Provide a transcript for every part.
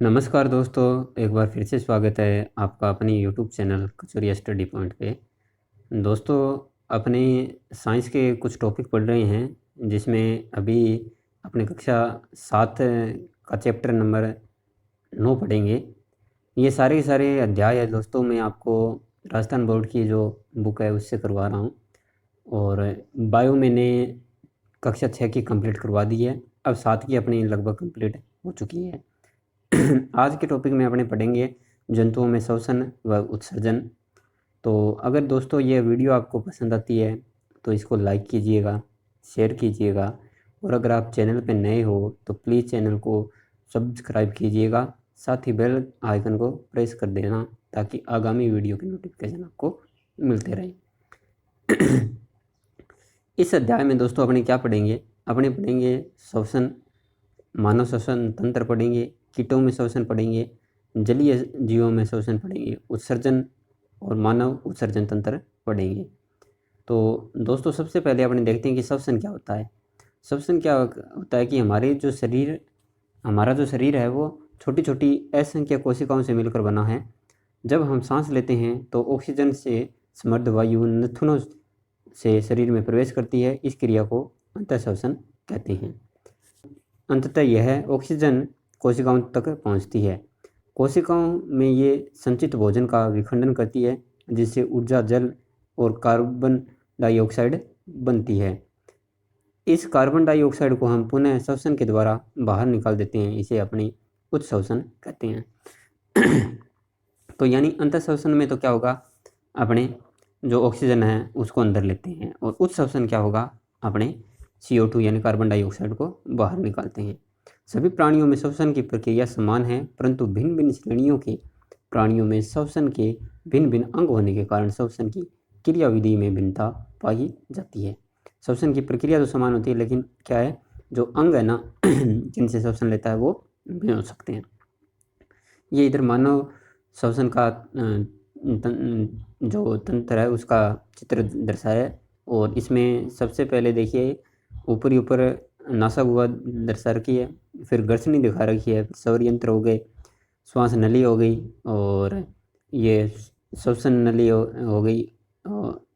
नमस्कार दोस्तों, एक बार फिर से स्वागत है आपका अपनी यूट्यूब चैनल कचौरिया स्टडी पॉइंट पे। दोस्तों, अपने साइंस के कुछ टॉपिक पढ़ रहे हैं, जिसमें अभी अपने कक्षा 7 का चैप्टर नंबर 9 पढ़ेंगे। ये सारे के सारे अध्याय है दोस्तों, मैं आपको राजस्थान बोर्ड की जो बुक है उससे करवा रहा हूँ। और बायो मैंने कक्षा 6 की कंप्लीट करवा दी है, अब 7 की अपनी लगभग कंप्लीट हो चुकी है। आज के टॉपिक में अपने पढ़ेंगे जंतुओं में श्वसन व उत्सर्जन। तो अगर दोस्तों ये वीडियो आपको पसंद आती है तो इसको लाइक कीजिएगा, शेयर कीजिएगा, और अगर आप चैनल पर नए हो तो प्लीज़ चैनल को सब्सक्राइब कीजिएगा, साथ ही बेल आइकन को प्रेस कर देना ताकि आगामी वीडियो के नोटिफिकेशन आपको मिलते रहें। इस अध्याय में दोस्तों अपने क्या पढ़ेंगे? अपने पढ़ेंगे श्वसन, मानव श्वसन तंत्र पढ़ेंगे, कीटों में श्वसन पढ़ेंगे, जलीय जीवों में श्वसन पढ़ेंगे, उत्सर्जन और मानव उत्सर्जन तंत्र पढ़ेंगे। तो दोस्तों सबसे पहले अपने देखते हैं कि श्वसन क्या होता है। श्वसन क्या होता है कि हमारा जो शरीर है वो छोटी छोटी असंख्य कोशिकाओं से मिलकर बना है। जब हम सांस लेते हैं तो ऑक्सीजन से समृद्ध वायु नथुनों से शरीर में प्रवेश करती है। इस क्रिया को अंतःश्वसन कहते हैं। अंततः यह ऑक्सीजन कोशिकाओं तक पहुंचती है। कोशिकाओं में ये संचित भोजन का विखंडन करती है, जिससे ऊर्जा, जल और कार्बन डाइऑक्साइड बनती है। इस कार्बन डाइऑक्साइड को हम पुनः श्वसन के द्वारा बाहर निकाल देते हैं। इसे अपनी उत्श्वसन कहते हैं। तो यानी अंतःश्वसन में तो क्या होगा, अपने जो ऑक्सीजन है उसको अंदर लेते हैं, और उत्श्वसन क्या होगा, अपने CO2 यानी कार्बन डाइऑक्साइड को बाहर निकालते हैं। सभी प्राणियों में श्वसन की प्रक्रिया समान है, परंतु भिन्न भिन्न श्रेणियों के प्राणियों में श्वसन के भिन्न भिन्न अंग होने के कारण श्वसन की क्रियाविधि में भिन्नता पाई जाती है। श्वसन की प्रक्रिया तो समान होती है, लेकिन क्या है, जो अंग है ना जिनसे श्वसन लेता है वो भिन्न हो सकते हैं। ये इधर मानव श्वसन का जो तंत्र है उसका चित्र दर्शाया है। और इसमें सबसे पहले देखिए, ऊपर नासा गुहा दर्शा रखी है, फिर घर्षणी दिखा रखी है, सौर यंत्र हो गए, श्वास नली हो गई, और ये श्वसन नली हो गई,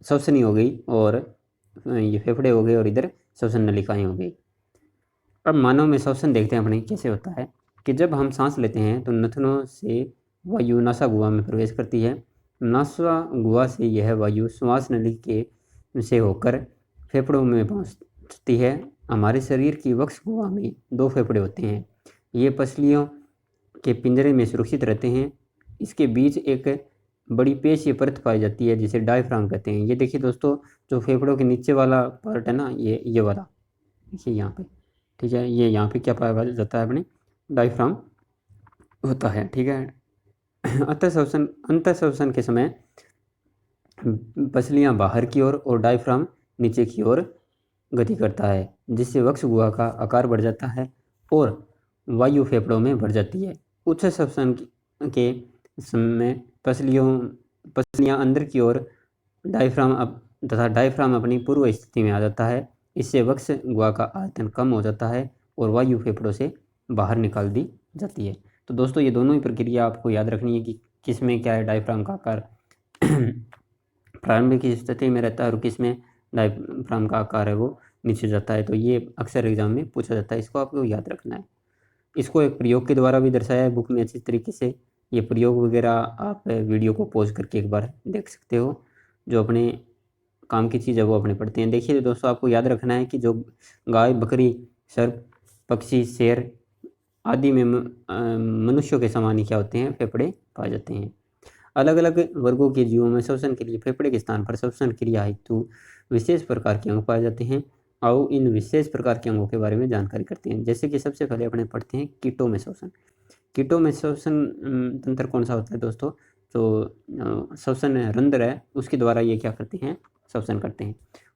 श्वसनी हो गई, और ये फेफड़े हो गए, और इधर श्वसन नलिकाएं हो गई। अब मानव में श्वसन देखते हैं अपने कैसे होता है कि जब हम सांस लेते हैं तो नथनों से वायु नासा गुहा में प्रवेश करती है। नासा गुहा से यह वायु श्वास नली के से होकर फेफड़ों में पहुंचती है। हमारे शरीर की वक्ष गुहा में 2 फेफड़े होते हैं। ये पसलियों के पिंजरे में सुरक्षित रहते हैं। इसके बीच एक बड़ी पेशीय परत पाई जाती है जिसे डायफ्राम कहते हैं। ये देखिए दोस्तों, जो फेफड़ों के नीचे वाला पार्ट है ना, ये वाला देखिए यहाँ पे, ठीक है, ये यहाँ पे क्या पाया जाता है, अपने डायफ्राम होता है, ठीक है। अंतःश्वसन के समय पसलियाँ बाहर की ओर और डायफ्राम नीचे की ओर गति करता है, जिससे वक्ष गुहा का आकार बढ़ जाता है और वायु फेफड़ों में बढ़ जाती है। उच्च श्वसन के समय पसलियाँ अंदर की ओर तथा डायफ्राम अपनी पूर्व स्थिति में आ जाता है। इससे वक्ष गुहा का आयतन कम हो जाता है और वायु फेफड़ों से बाहर निकाल दी जाती है। तो दोस्तों ये दोनों ही प्रक्रिया आपको याद रखनी है कि किस में क्या है, डायफ्राम का आकार प्रारंभिक स्थिति में रहता है और किस में डायफ्राम का आकार है वो नीचे जाता है। तो ये अक्सर एग्जाम में पूछा जाता है, इसको आपको याद रखना है। इसको एक प्रयोग के द्वारा भी दर्शाया है बुक में अच्छी तरीके से। ये प्रयोग वगैरह आप वीडियो को पॉज करके एक बार देख सकते हो। जो अपने काम की चीज़ है वो अपने पढ़ते हैं। देखिए दोस्तों, आपको याद रखना है कि जो गाय, बकरी, सर्प, पक्षी, शेर आदि में मनुष्यों के समान ही क्या होते हैं, फेफड़े पाए जाते हैं। अलग अलग वर्गों के जीवों में श्वसन के लिए फेफड़े के स्थान पर श्वसन क्रिया हेतु विशेष प्रकार के अंग पाए जाते हैं। आओ इन विशेष प्रकार के अंगों के बारे में जानकारी करते हैं। जैसे कि सबसे पहले अपने पढ़ते हैं कीटों में श्वसन। कीटों में श्वसन तंत्र कौन सा होता है दोस्तों? जो श्वसन रंध्र है उसके द्वारा ये क्या करते हैं, श्वसन करते हैं।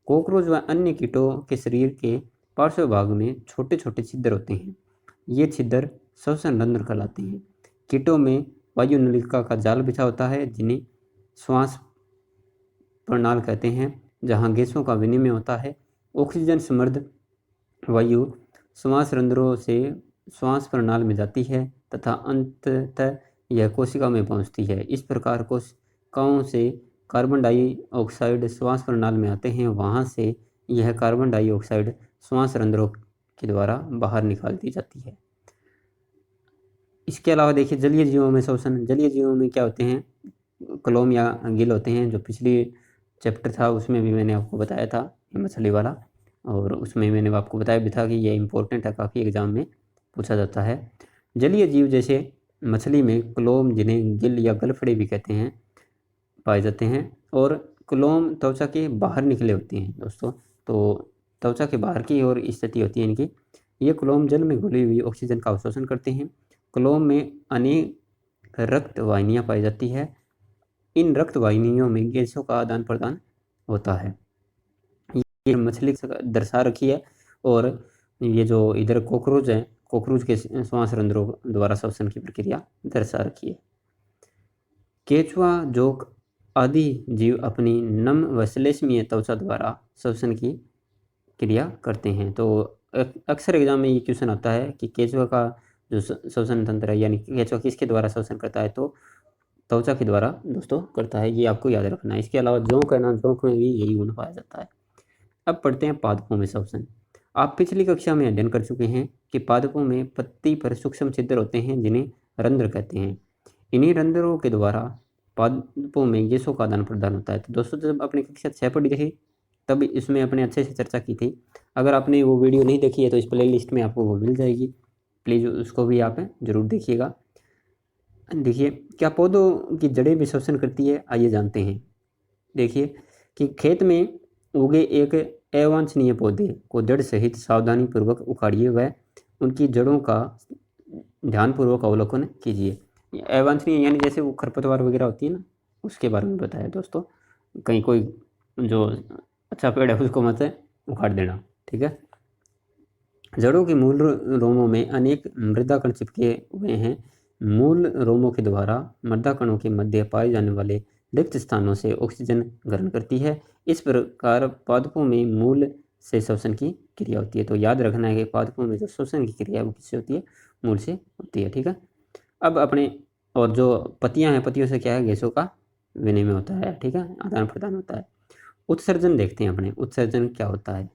कॉकरोच व अन्य कीटों के शरीर के पार्श्व भाग में छोटे छोटे छिद्र होते हैं। ये छिद्र श्वसन रंध्र कहलाते हैं। कीटों में वायु नलिका का जाल बिछा होता है, जिन्हें श्वास प्रणाल कहते हैं, जहाँ गैसों का विनिमय होता है। ऑक्सीजन समृद्ध वायु श्वास रंध्रों से श्वास प्रणाल में जाती है। तथा अंततः यह कोशिका में पहुंचती है। इस प्रकार कोशिकाओं से कार्बन डाइऑक्साइड श्वास प्रणाली में आते हैं, वहां से यह कार्बन डाइऑक्साइड श्वास रंध्रों के द्वारा बाहर निकाल दी जाती है। इसके अलावा देखिए जलीय जीवों में शोषण। जलीय जीवों में क्या होते हैं, क्लोम या गिल होते हैं। जो पिछली चैप्टर था उसमें भी मैंने आपको बताया था, ये मछली वाला, और उसमें मैंने आपको बताया भी था कि ये इम्पोर्टेंट है, काफ़ी एग्जाम में पूछा जाता है। जलीय जीव जैसे मछली में क्लोम, जिन्हें गिल या गलफड़े भी कहते हैं, पाए जाते हैं। और क्लोम त्वचा के बाहर निकले होते हैं दोस्तों, तो त्वचा के बाहर की ओर स्थिति होती है इनकी। ये क्लोम जल में घुली हुई ऑक्सीजन का अवशोषण करते हैं। क्लोम में अनेक रक्त वाहिनियाँ पाई जाती है। इन रक्त वाहिनियों में गैसों का आदान प्रदान होता है। ये मछली दर्शा रखी है। और ये जो इधर कॉकरोच है, कॉकरोच के श्वास रंध्रों द्वारा श्वसन की प्रक्रिया दर्शा रखी है। केंचुआ, जोंक आदि जीव अपनी नम व श्लेष्मीय त्वचा द्वारा श्वसन की क्रिया करते हैं। तो अक्सर एग्जाम में ये क्वेश्चन आता है कि केंचुआ का जो श्वसन तंत्र है, यानी केंचुआ किसके द्वारा श्वसन करता है, तो त्वचा के द्वारा दोस्तों करता है। ये आपको याद रखना है। इसके अलावा जोंक है ना, जोंक में भी यही गुण पाया जाता है। अब पढ़ते हैं पादपों में श्वसन। आप पिछली कक्षा में अध्ययन कर चुके हैं कि पादपों में पत्ती पर सूक्ष्म छिद्र होते हैं, जिन्हें रंध्र कहते हैं। इन्हीं रंध्रों के द्वारा पादपों में गैसों का आदान प्रदान होता है। तो दोस्तों जब अपनी कक्षा 6 पढ़ी थी तब इसमें अपने अच्छे से चर्चा की थी। अगर आपने वो वीडियो नहीं देखी है तो इस प्ले लिस्ट में आपको वो मिल जाएगी, प्लीज़ उसको भी आप जरूर देखिएगा। देखिए क्या पौधों की जड़ें भी श्वसन करती है, आइए जानते हैं। देखिए कि खेत में उगे एक अवांछनीय पौधे को जड़ सहित सावधानी पूर्वक उखाड़िए व उनकी जड़ों का ध्यानपूर्वक अवलोकन कीजिए। अवांछनीय यानी जैसे वो खरपतवार वगैरह होती है ना, उसके बारे में बताया दोस्तों। कहीं कोई जो अच्छा पेड़ है उसको मत उखाड़ देना, ठीक है। जड़ों के मूल रोमों में अनेक मृदा कण चिपके हुए हैं। मूल रोमों के द्वारा मृदा कणों के मध्य पाए जाने वाले रिक्त स्थानों से ऑक्सीजन ग्रहण करती है। इस प्रकार पादपों में मूल से श्वसन की क्रिया होती है। तो याद रखना है कि पादपों में जो श्वसन की क्रिया है वो किससे होती है, मूल से होती है, ठीक है। अब अपने और जो पत्तियां हैं, पत्तियों से क्या है, गैसों का विनिमय होता है, ठीक है, आदान प्रदान होता है। उत्सर्जन देखते हैं अपने, उत्सर्जन क्या होता है।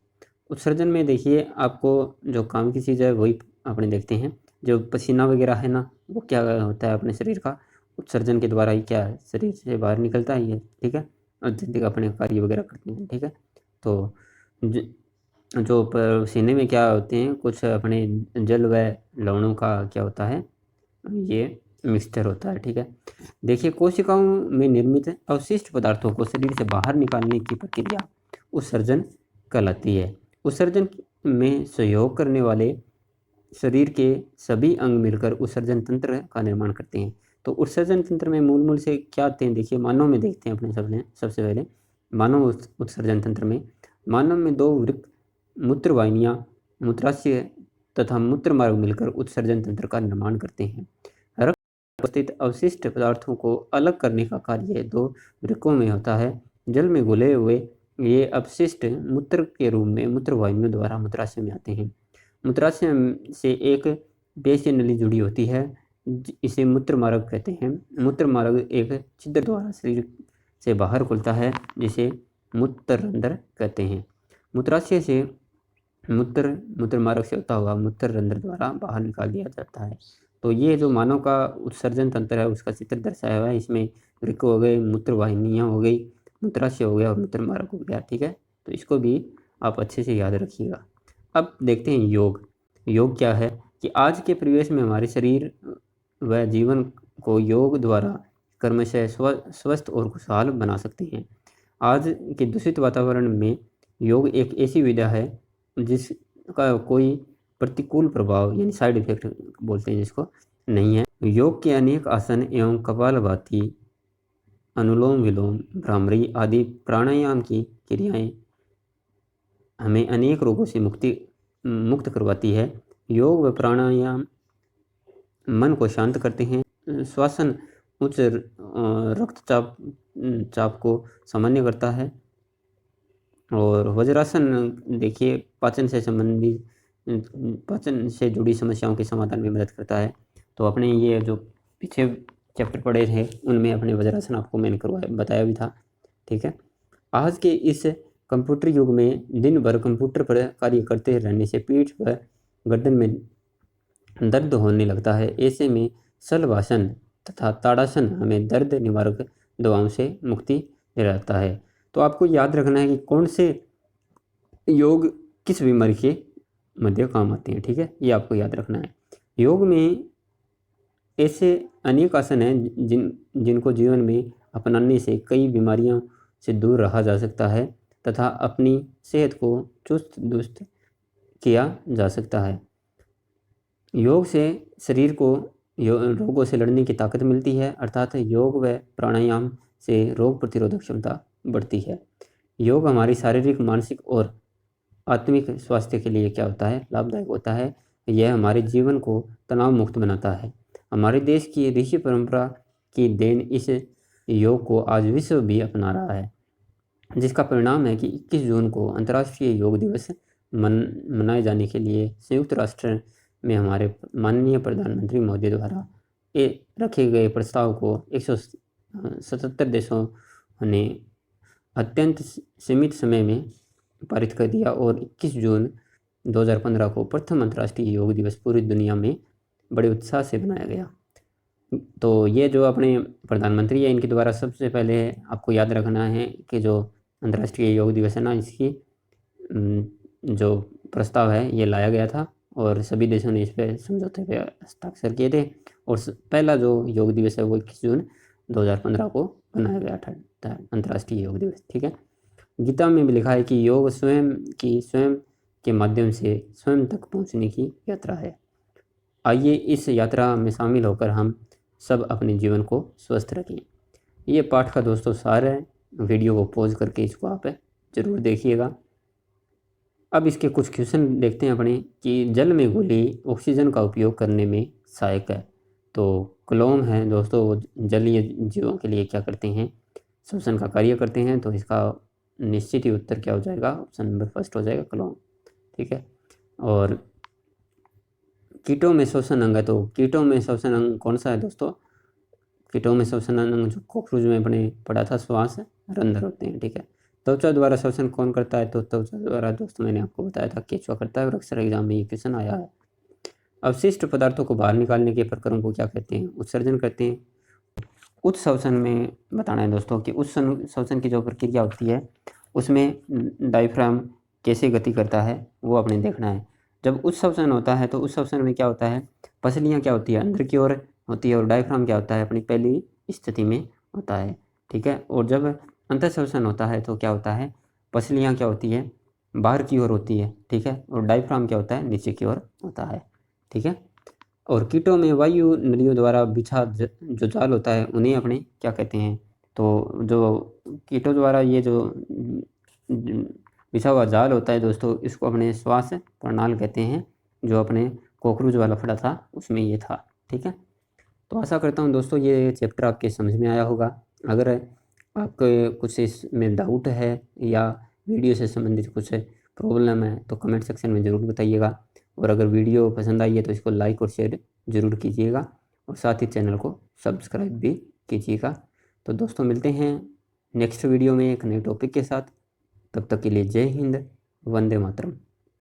उत्सर्जन में देखिए आपको जो काम की चीज़ है वही अपने देखते हैं। जो पसीना वगैरह है ना, वो क्या होता है अपने शरीर का, उत्सर्जन के द्वारा ही क्या है, शरीर से बाहर निकलता है ये, ठीक है, और जिंदगी अपने कार्य वगैरह करते हैं, ठीक है। तो जो पसीने में क्या होते हैं, कुछ अपने जल व लवणों का क्या होता है, ये मिक्सचर होता है, ठीक है। देखिए कोशिकाओं में निर्मित अवशिष्ट पदार्थों को शरीर से बाहर निकालने की प्रक्रिया उत्सर्जन कहलाती है। उत्सर्जन में सहयोग करने वाले शरीर के सभी अंग मिलकर उत्सर्जन तंत्र का निर्माण करते हैं। तो उत्सर्जन तंत्र में मूल से क्या आते हैं, देखिए मानव में देखते हैं अपने सबसे पहले मानव उत्सर्जन तंत्र में। मानव में दो वृक्क, मूत्रवाहिनियाँ, मूत्राशय तथा मूत्र मार्ग मिलकर उत्सर्जन तंत्र का निर्माण करते हैं। रक्त में उपस्थित अवशिष्ट पदार्थों को अलग करने का कार्य दो वृक्कों में होता है। जल में घुले हुए ये अपशिष्ट मूत्र के रूप में मूत्रवाहिनियों द्वारा मूत्राशय में आते हैं। मूत्राशय से एक पेशीय नली जुड़ी होती है, इसे मूत्र मार्ग कहते हैं। मूत्र मार्ग एक छिद्र द्वारा शरीर से बाहर खुलता है, जिसे मूत्र रंध्र कहते हैं। मूत्राशय से मूत्र मार्ग से होता हुआ मूत्र रंध्र द्वारा बाहर निकाल दिया जाता है। तो ये जो मानव का उत्सर्जन तंत्र है उसका चित्र दर्शाया हुआ है। इसमें वृक्क हो गए, मूत्र वाहिनियाँ हो गई, मूत्राशय हो गया और मूत्र मार्ग हो गया, ठीक है। तो इसको भी आप अच्छे से याद रखिएगा। अब देखते हैं योग। योग क्या है कि आज के परिवेश में हमारे शरीर व जीवन को योग द्वारा क्रमशः स्वस्थ और खुशहाल बना सकते हैं। आज के दूषित वातावरण में योग एक ऐसी विधा है जिसका कोई प्रतिकूल प्रभाव यानी साइड इफेक्ट बोलते हैं जिसको, नहीं है। योग के अनेक आसन एवं कपालभाति, अनुलोम विलोम, भ्रामरी आदि प्राणायाम की क्रियाएं हमें अनेक रोगों से मुक्त करवाती है। योग व प्राणायाम मन को शांत करते हैं। श्वसन उच्च रक्तचाप को सामान्य करता है। और वज्रासन देखिए पाचन से जुड़ी समस्याओं के समाधान में मदद करता है। तो अपने ये जो पीछे चैप्टर पढ़े थे उनमें अपने वज्रासन आपको मैंने बताया भी था। ठीक है, आज के इस कंप्यूटर युग में दिन भर कंप्यूटर पर कार्य करते रहने से पीठ व गर्दन में दर्द होने लगता है। ऐसे में शलभासन तथा ताड़ासन हमें दर्द निवारक दवाओं से मुक्ति दिलाता है। तो आपको याद रखना है कि कौन से योग किस बीमारी के मध्य काम आते हैं। ठीक है, ये आपको याद रखना है। योग में ऐसे अनेक आसन हैं जिनको जीवन में अपनाने से कई बीमारियों से दूर रहा जा सकता है तथा अपनी सेहत को चुस्त दुरुस्त किया जा सकता है। योग से शरीर को रोगों से लड़ने की ताकत मिलती है, अर्थात योग व प्राणायाम से रोग प्रतिरोधक क्षमता बढ़ती है। योग हमारी शारीरिक, मानसिक और आत्मिक स्वास्थ्य के लिए क्या होता है, लाभदायक होता है। यह हमारे जीवन को तनाव मुक्त बनाता है। हमारे देश की ऋषि परंपरा की देन इस योग को आज विश्व भी अपना रहा है, जिसका परिणाम है कि 21 जून को अंतर्राष्ट्रीय योग दिवस मनाए जाने के लिए संयुक्त राष्ट्र में हमारे माननीय प्रधानमंत्री महोदय द्वारा रखे गए प्रस्ताव को 177 देशों ने अत्यंत सीमित समय में पारित कर दिया और 21 जून 2015 को प्रथम अंतर्राष्ट्रीय योग दिवस पूरी दुनिया में बड़े उत्साह से मनाया गया। तो ये जो अपने प्रधानमंत्री है, इनके द्वारा सबसे पहले आपको याद रखना है कि जो अंतर्राष्ट्रीय योग दिवस है ना, इसकी जो प्रस्ताव है ये लाया गया था और सभी देशों ने इस पर समझौते पे हस्ताक्षर किए थे। और पहला जो योग दिवस है वो 21 जून 2015 को मनाया गया था, अंतर्राष्ट्रीय योग दिवस। ठीक है, गीता में भी लिखा है कि योग स्वयं के माध्यम से स्वयं तक पहुंचने की यात्रा है। आइए इस यात्रा में शामिल होकर हम सब अपने जीवन को स्वस्थ रखें। ये पाठ का दोस्तों सार है। वीडियो को पॉज करके इसको आप ज़रूर देखिएगा। अब इसके कुछ क्वेश्चन देखते हैं अपने कि जल में घुली ऑक्सीजन का उपयोग करने में सहायक है। तो क्लोम है दोस्तों, वो जलीय जीवों के लिए क्या करते हैं, श्वसन का कार्य करते हैं। तो इसका निश्चित ही उत्तर क्या हो जाएगा, ऑप्शन नंबर फर्स्ट हो जाएगा, क्लोम। ठीक है, और कीटों में श्वसन अंग है, तो कीटों में श्वसन अंग कौन सा है दोस्तों, कीटों में श्वसन अंग जो कॉकरोच में अपने पढ़ा था, श्वास रंध्र होते हैं। ठीक है, त्वचा द्वारा श्वसन कौन करता है, तो त्वचा द्वारा दोस्तों मैंने आपको बताया था केंचुआ करता है और अक्सर एग्जाम में ये क्वेश्चन आया है। अवशिष्ट पदार्थों को बाहर निकालने के प्रक्रिया को क्या कहते हैं, उत्सर्जन कहते हैं। उत्सर्जन में बताना है दोस्तों कि उत्सर्जन की जो प्रक्रिया होती है उसमें डायफ्राम कैसे गति करता है वो आपने देखना है। जब उत्सर्जन होता है तो उत्सर्जन में क्या होता है, पसलियाँ क्या होती है, अंदर की ओर होती है और डायफ्राम क्या होता है, अपनी पहली स्थिति में होता है। ठीक है, और जब अंतःश्वसन होता है तो क्या होता है, पसलियाँ क्या होती है, बाहर की ओर होती है। ठीक है, और डायफ्राम क्या होता है, नीचे की ओर होता है। ठीक है, और कीटों में वायु नलियों द्वारा बिछा जो जाल होता है उन्हें अपने क्या कहते हैं, तो जो कीटों द्वारा ये जो बिछा हुआ जाल होता है दोस्तों, इसको अपने श्वास प्रणाल कहते हैं, जो अपने कॉकरोच वाला पढ़ा था उसमें ये था। ठीक है, तो आशा करता हूँ दोस्तों ये चैप्टर आपके समझ में आया होगा। अगर आपके कुछ इसमें डाउट है या वीडियो से संबंधित कुछ प्रॉब्लम है तो कमेंट सेक्शन में ज़रूर बताइएगा। और अगर वीडियो पसंद आई है तो इसको लाइक और शेयर ज़रूर कीजिएगा और साथ ही चैनल को सब्सक्राइब भी कीजिएगा। तो दोस्तों मिलते हैं नेक्स्ट वीडियो में एक नए टॉपिक के साथ। तब तक के लिए जय हिंद, वंदे मातरम।